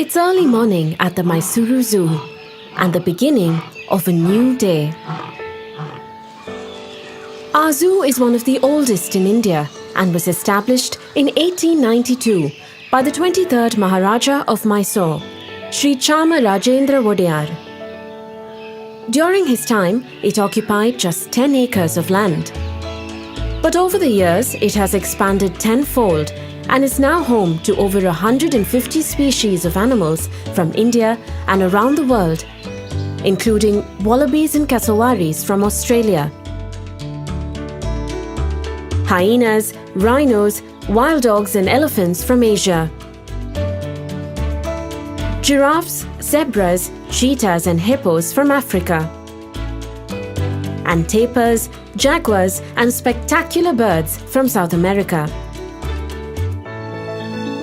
It's early morning at the Mysuru Zoo and the beginning of a new day. Our zoo is one of the oldest in India and was established in 1892 by the 23rd Maharaja of Mysore, Sri Chama Rajendra Wodeyar. During his time, it occupied just 10 acres of land. But over the years, it has expanded tenfold and is now home to over 150 species of animals from India and around the world, including wallabies and cassowaries from Australia, hyenas, rhinos, wild dogs and elephants from Asia, giraffes, zebras, cheetahs and hippos from Africa, and tapirs, jaguars and spectacular birds from South America.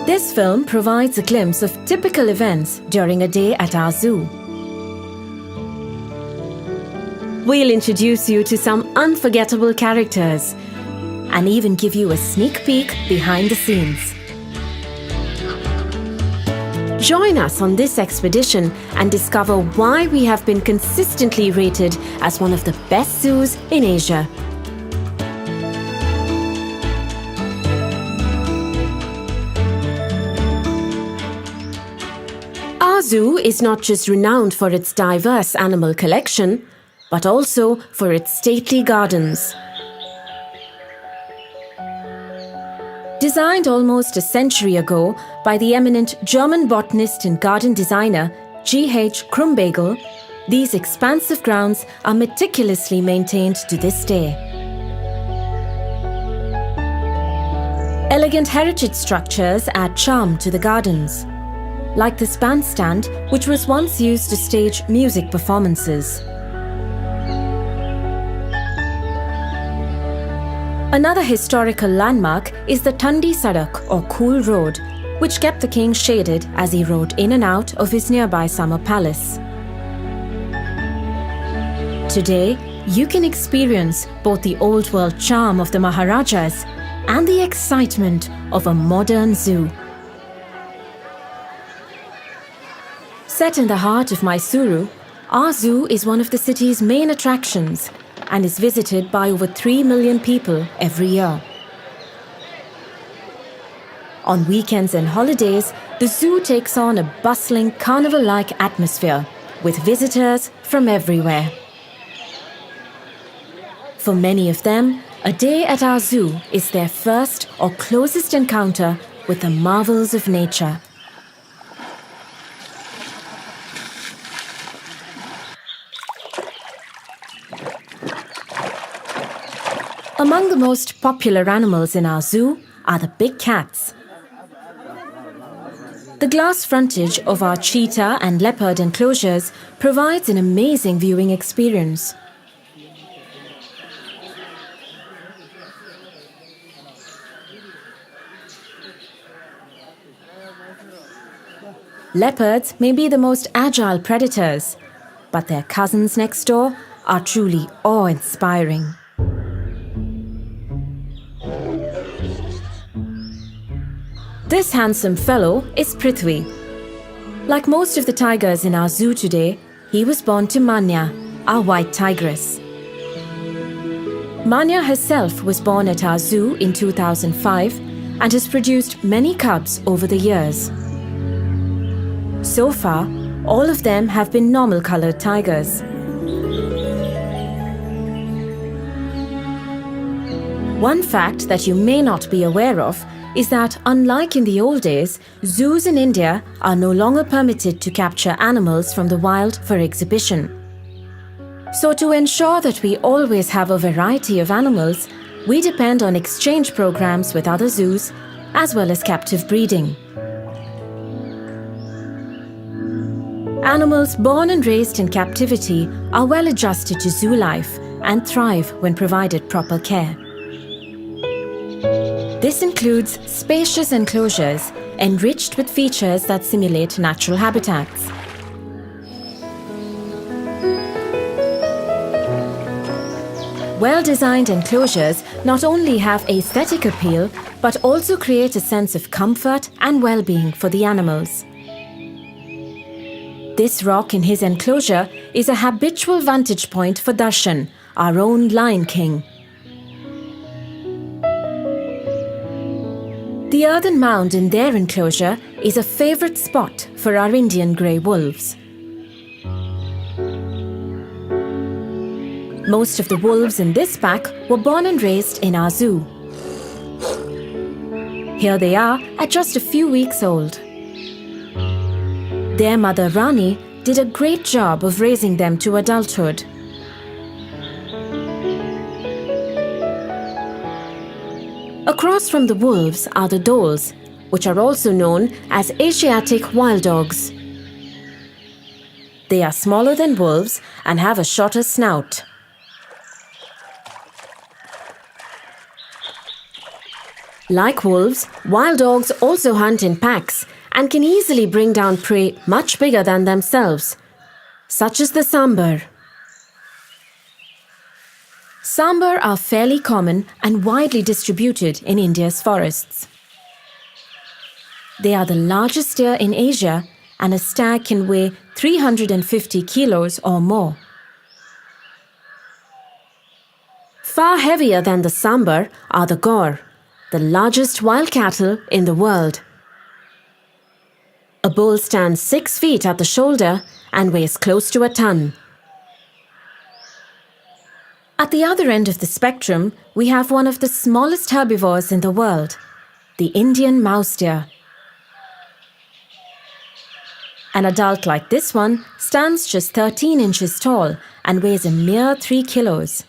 This film provides a glimpse of typical events during a day at our zoo. We'll introduce you to some unforgettable characters and even give you a sneak peek behind the scenes. Join us on this expedition and discover why we have been consistently rated as one of the best zoos in Asia. Our zoo is not just renowned for its diverse animal collection, but also for its stately gardens. Designed almost a century ago by the eminent German botanist and garden designer G.H. Krumbagel, these expansive grounds are meticulously maintained to this day. Elegant heritage structures add charm to the gardens, like this bandstand, which was once used to stage music performances. Another historical landmark is the Thandi Sadak or Cool Road, which kept the king shaded as he rode in and out of his nearby summer palace. Today, you can experience both the old world charm of the Maharajas and the excitement of a modern zoo. Set in the heart of Mysuru, our zoo is one of the city's main attractions and is visited by over 3 million people every year. On weekends and holidays, the zoo takes on a bustling carnival-like atmosphere with visitors from everywhere. For many of them, a day at our zoo is their first or closest encounter with the marvels of nature. Among the most popular animals in our zoo are the big cats. The glass frontage of our cheetah and leopard enclosures provides an amazing viewing experience. Leopards may be the most agile predators, but their cousins next door are truly awe-inspiring. This handsome fellow is Prithvi. Like most of the tigers in our zoo today, he was born to Manya, our white tigress. Manya herself was born at our zoo in 2005 and has produced many cubs over the years. So far, all of them have been normal-colored tigers. One fact that you may not be aware of is that, unlike in the old days, zoos in India are no longer permitted to capture animals from the wild for exhibition. So to ensure that we always have a variety of animals, we depend on exchange programs with other zoos, as well as captive breeding. Animals born and raised in captivity are well adjusted to zoo life and thrive when provided proper care. This includes spacious enclosures enriched with features that simulate natural habitats. Well-designed enclosures not only have aesthetic appeal, but also create a sense of comfort and well-being for the animals. This rock in his enclosure is a habitual vantage point for Darshan, our own Lion King. The earthen mound in their enclosure is a favourite spot for our Indian grey wolves. Most of the wolves in this pack were born and raised in our zoo. Here they are at just a few weeks old. Their mother Rani did a great job of raising them to adulthood. Across from the wolves are the dholes, which are also known as Asiatic wild dogs. They are smaller than wolves and have a shorter snout. Like wolves, wild dogs also hunt in packs and can easily bring down prey much bigger than themselves, such as the sambar. Sambar are fairly common and widely distributed in India's forests. They are the largest deer in Asia, and a stag can weigh 350 kilos or more. Far heavier than the sambar are the gaur, the largest wild cattle in the world. A bull stands 6 feet at the shoulder and weighs close to a ton. At the other end of the spectrum, we have one of the smallest herbivores in the world, the Indian mouse deer. An adult like this one stands just 13 inches tall and weighs a mere 3 kilos.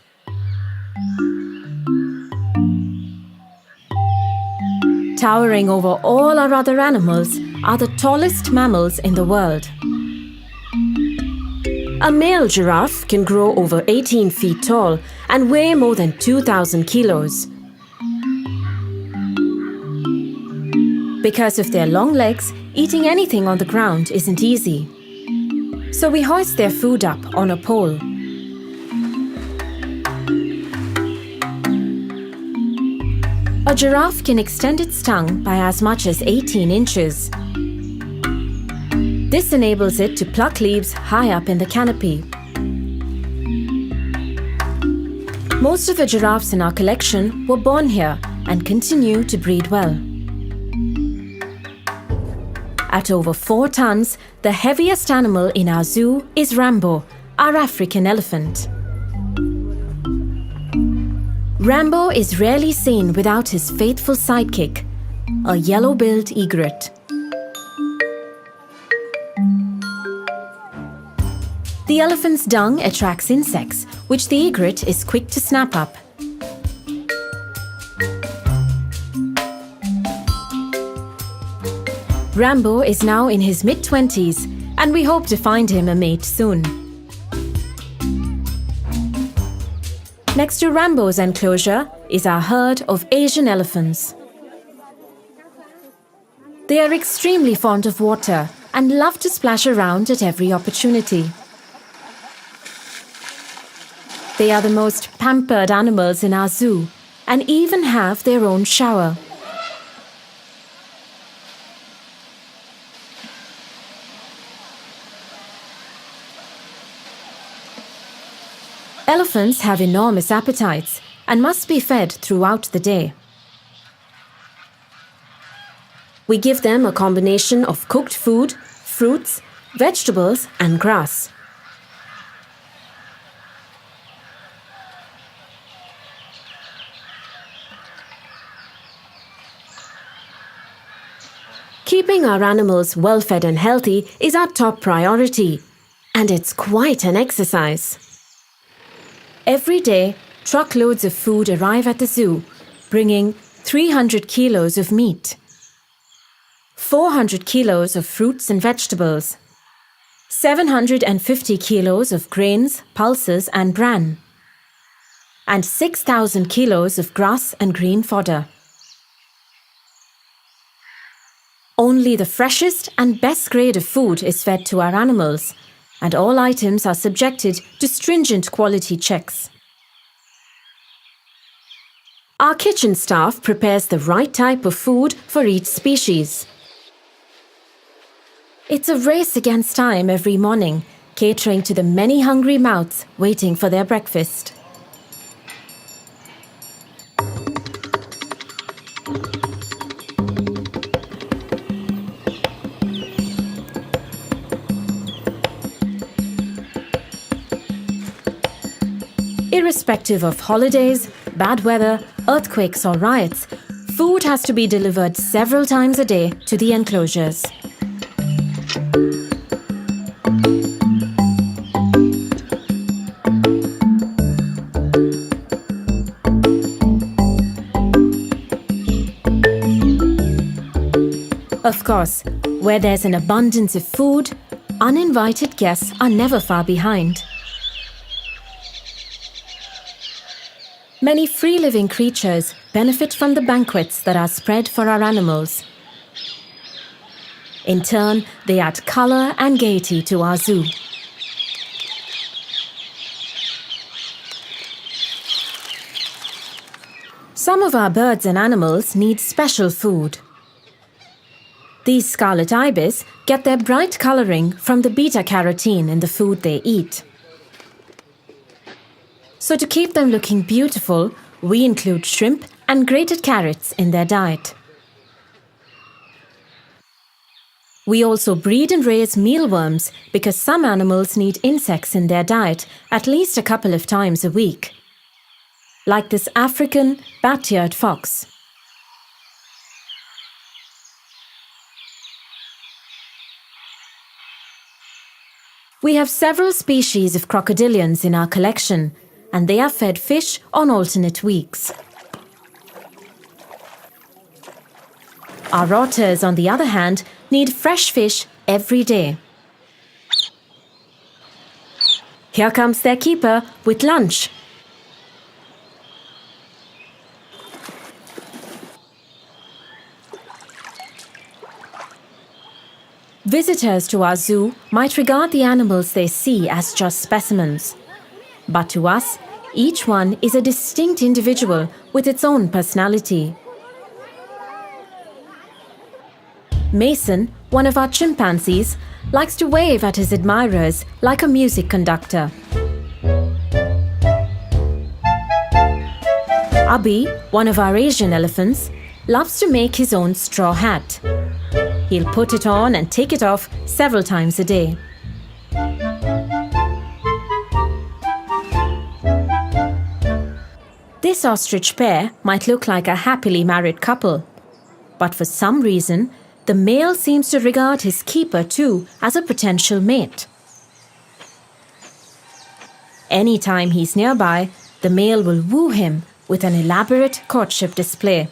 Towering over all our other animals are the tallest mammals in the world. A male giraffe can grow over 18 feet tall and weigh more than 2,000 kilos. Because of their long legs, eating anything on the ground isn't easy. So we hoist their food up on a pole. A giraffe can extend its tongue by as much as 18 inches. This enables it to pluck leaves high up in the canopy. Most of the giraffes in our collection were born here and continue to breed well. At over 4 tons, the heaviest animal in our zoo is Rambo, our African elephant. Rambo is rarely seen without his faithful sidekick, a yellow-billed egret. The elephant's dung attracts insects, which the egret is quick to snap up. Rambo is now in his mid-20s, and we hope to find him a mate soon. Next to Rambo's enclosure is our herd of Asian elephants. They are extremely fond of water and love to splash around at every opportunity. They are the most pampered animals in our zoo and even have their own shower. Elephants have enormous appetites and must be fed throughout the day. We give them a combination of cooked food, fruits, vegetables, and grass. Keeping our animals well-fed and healthy is our top priority, and it's quite an exercise. Every day, truckloads of food arrive at the zoo, bringing 300 kilos of meat, 400 kilos of fruits and vegetables, 750 kilos of grains, pulses and bran, and 6,000 kilos of grass and green fodder. Only the freshest and best grade of food is fed to our animals, and all items are subjected to stringent quality checks. Our kitchen staff prepares the right type of food for each species. It's a race against time every morning, catering to the many hungry mouths waiting for their breakfast. Irrespective of holidays, bad weather, earthquakes or riots, food has to be delivered several times a day to the enclosures. Of course, where there's an abundance of food, uninvited guests are never far behind. Many free-living creatures benefit from the banquets that are spread for our animals. In turn, they add color and gaiety to our zoo. Some of our birds and animals need special food. These scarlet ibis get their bright coloring from the beta-carotene in the food they eat. So to keep them looking beautiful, we include shrimp and grated carrots in their diet. We also breed and raise mealworms because some animals need insects in their diet at least a couple of times a week, like this African bat-eared fox. We have several species of crocodilians in our collection, and they are fed fish on alternate weeks. Our otters, on the other hand, need fresh fish every day. Here comes their keeper with lunch. Visitors to our zoo might regard the animals they see as just specimens. But to us, each one is a distinct individual with its own personality. Mason, one of our chimpanzees, likes to wave at his admirers like a music conductor. Abi, one of our Asian elephants, loves to make his own straw hat. He'll put it on and take it off several times a day. This ostrich pair might look like a happily married couple, but for some reason, the male seems to regard his keeper too as a potential mate. Anytime he's nearby, the male will woo him with an elaborate courtship display.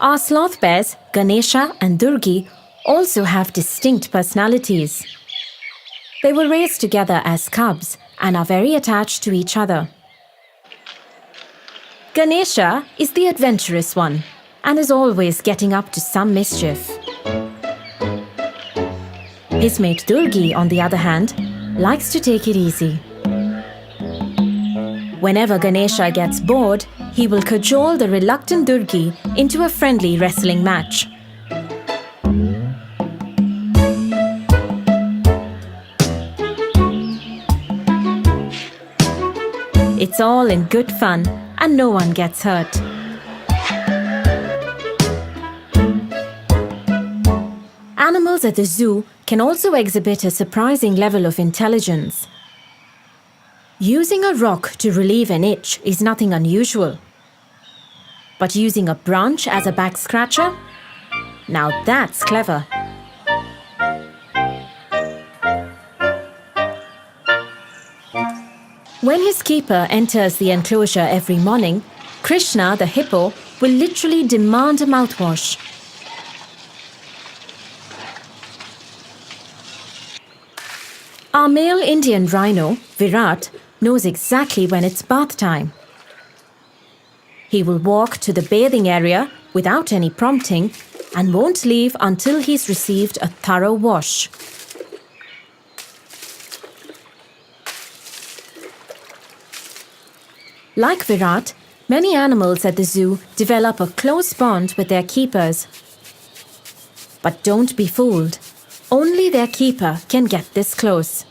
Our sloth bears, Ganesha and Durgi, also have distinct personalities. They were raised together as cubs and are very attached to each other. Ganesha is the adventurous one and is always getting up to some mischief. His mate Durgi, on the other hand, likes to take it easy. Whenever Ganesha gets bored, he will cajole the reluctant Durgi into a friendly wrestling match. It's all in good fun and no one gets hurt. Animals at the zoo can also exhibit a surprising level of intelligence. Using a rock to relieve an itch is nothing unusual. But using a branch as a back scratcher? Now that's clever. When his keeper enters the enclosure every morning, Krishna, the hippo, will literally demand a mouthwash. Our male Indian rhino, Virat, knows exactly when it's bath time. He will walk to the bathing area without any prompting and won't leave until he's received a thorough wash. Like Virat, many animals at the zoo develop a close bond with their keepers. But don't be fooled. Only their keeper can get this close.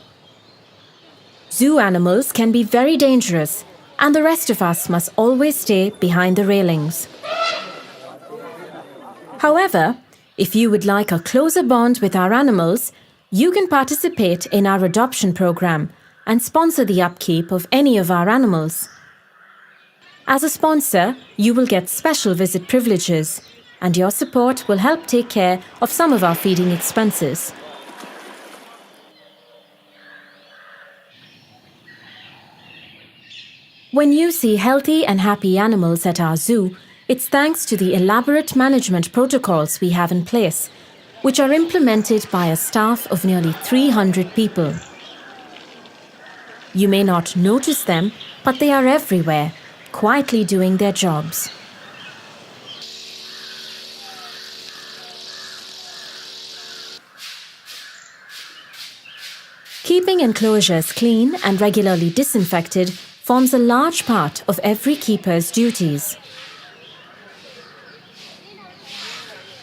Zoo animals can be very dangerous, and the rest of us must always stay behind the railings. However, if you would like a closer bond with our animals, you can participate in our adoption program and sponsor the upkeep of any of our animals. As a sponsor, you will get special visit privileges, and your support will help take care of some of our feeding expenses. When you see healthy and happy animals at our zoo, it's thanks to the elaborate management protocols we have in place, which are implemented by a staff of nearly 300 people. You may not notice them, but they are everywhere, quietly doing their jobs. Keeping enclosures clean and regularly disinfected forms a large part of every keeper's duties.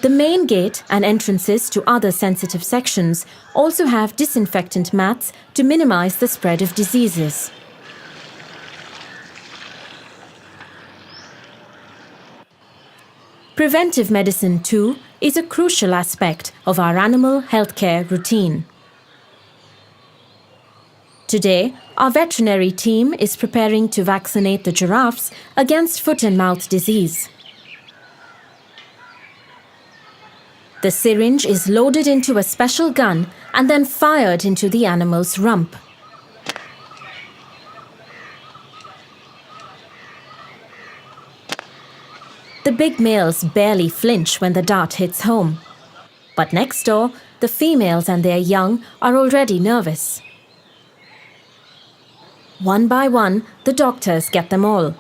The main gate and entrances to other sensitive sections also have disinfectant mats to minimize the spread of diseases. Preventive medicine, too, is a crucial aspect of our animal healthcare routine. Today, our veterinary team is preparing to vaccinate the giraffes against foot and mouth disease. The syringe is loaded into a special gun and then fired into the animal's rump. The big males barely flinch when the dart hits home. But next door, the females and their young are already nervous. One by one, the doctors get them all.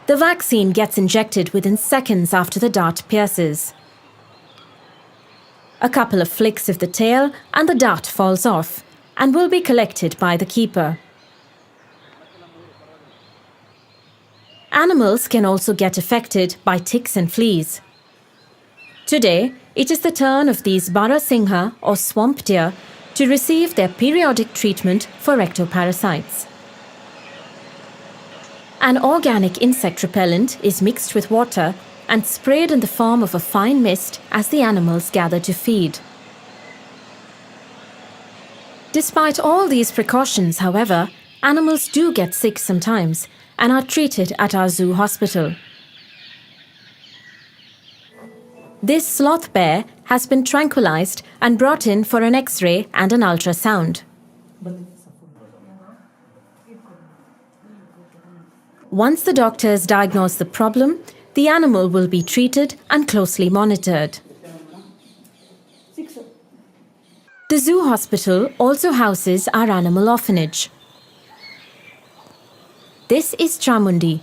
The vaccine gets injected within seconds after the dart pierces. A couple of flicks of the tail and the dart falls off and will be collected by the keeper. Animals can also get affected by ticks and fleas. Today, it is the turn of these Barasingha or swamp deer to receive their periodic treatment for ectoparasites. An organic insect repellent is mixed with water and sprayed in the form of a fine mist as the animals gather to feed. Despite all these precautions, however, animals do get sick sometimes and are treated at our zoo hospital. This sloth bear has been tranquilized and brought in for an X-ray and an ultrasound. Once the doctors diagnose the problem, the animal will be treated and closely monitored. The zoo hospital also houses our animal orphanage. This is Chamundi.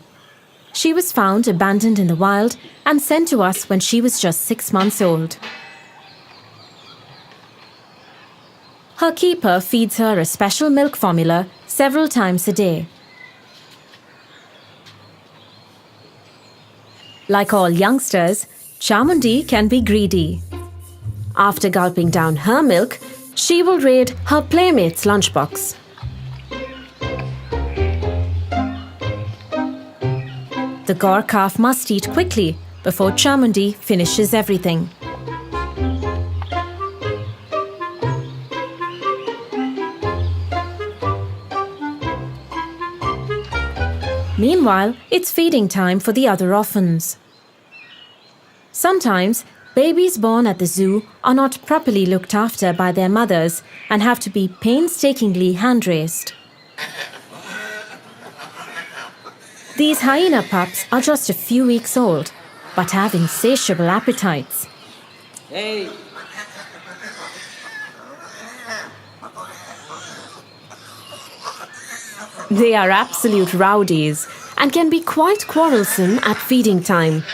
She was found abandoned in the wild and sent to us when she was just 6 months old. Her keeper feeds her a special milk formula several times a day. Like all youngsters, Chamundi can be greedy. After gulping down her milk, she will raid her playmate's lunchbox. The Gaur calf must eat quickly before Chamundi finishes everything. Meanwhile, it's feeding time for the other orphans. Sometimes, babies born at the zoo are not properly looked after by their mothers and have to be painstakingly hand-raised. These hyena pups are just a few weeks old, but have insatiable appetites. They are absolute rowdies and can be quite quarrelsome at feeding time.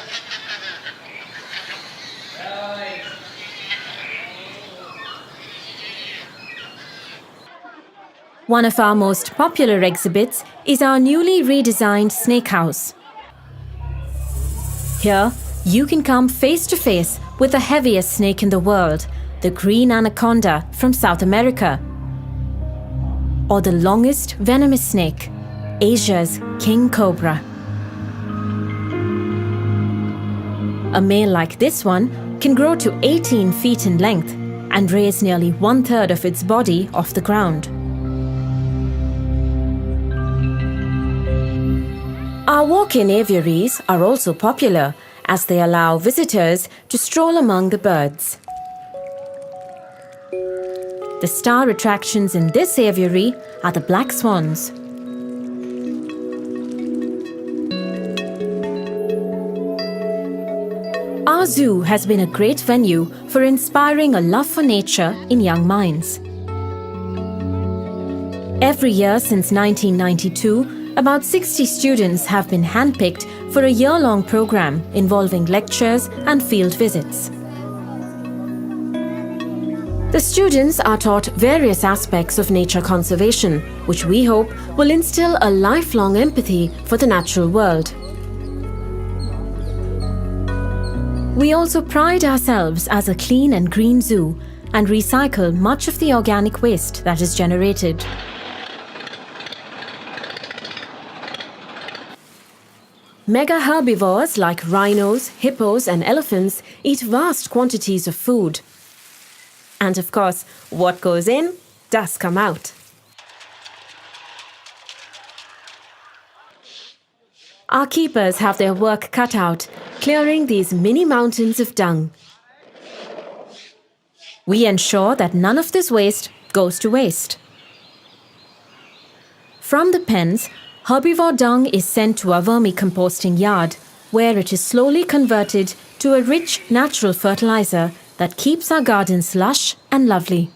One of our most popular exhibits is our newly redesigned snake house. Here, you can come face to face with the heaviest snake in the world, the green anaconda from South America, or the longest venomous snake, Asia's king cobra. A male like this one can grow to 18 feet in length and raise nearly 1/3 of its body off the ground. Our walk-in aviaries are also popular as they allow visitors to stroll among the birds. The star attractions in this aviary are the black swans. Our zoo has been a great venue for inspiring a love for nature in young minds. Every year since 1992, about 60 students have been handpicked for a year-long program involving lectures and field visits. The students are taught various aspects of nature conservation, which we hope will instill a lifelong empathy for the natural world. We also pride ourselves as a clean and green zoo and recycle much of the organic waste that is generated. Mega herbivores like rhinos, hippos, and elephants eat vast quantities of food. And of course, what goes in does come out. Our keepers have their work cut out, clearing these mini mountains of dung. We ensure that none of this waste goes to waste. From the pens, herbivore dung is sent to our vermicomposting yard, where it is slowly converted to a rich natural fertilizer that keeps our gardens lush and lovely.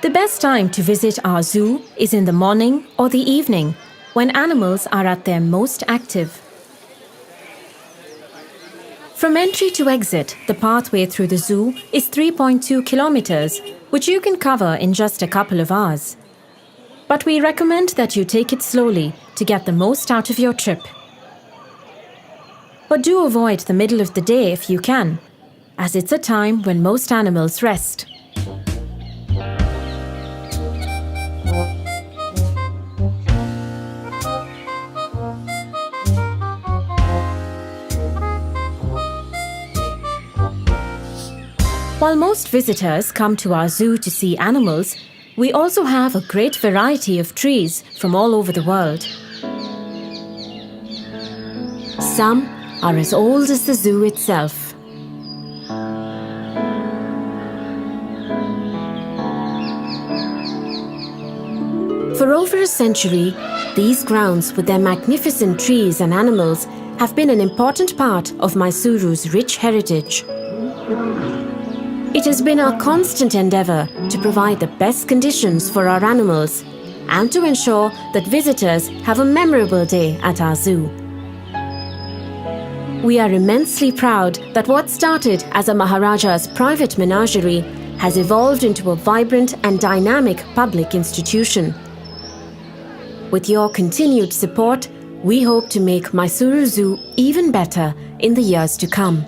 The best time to visit our zoo is in the morning or the evening, when animals are at their most active. From entry to exit, the pathway through the zoo is 3.2 kilometers, which you can cover in just a couple of hours. But we recommend that you take it slowly to get the most out of your trip. But do avoid the middle of the day if you can, as it's a time when most animals rest. While most visitors come to our zoo to see animals, we also have a great variety of trees from all over the world. Some are as old as the zoo itself. For over a century, these grounds with their magnificent trees and animals have been an important part of Mysuru's rich heritage. It has been our constant endeavour to provide the best conditions for our animals and to ensure that visitors have a memorable day at our zoo. We are immensely proud that what started as a Maharaja's private menagerie has evolved into a vibrant and dynamic public institution. With your continued support, we hope to make Mysuru Zoo even better in the years to come.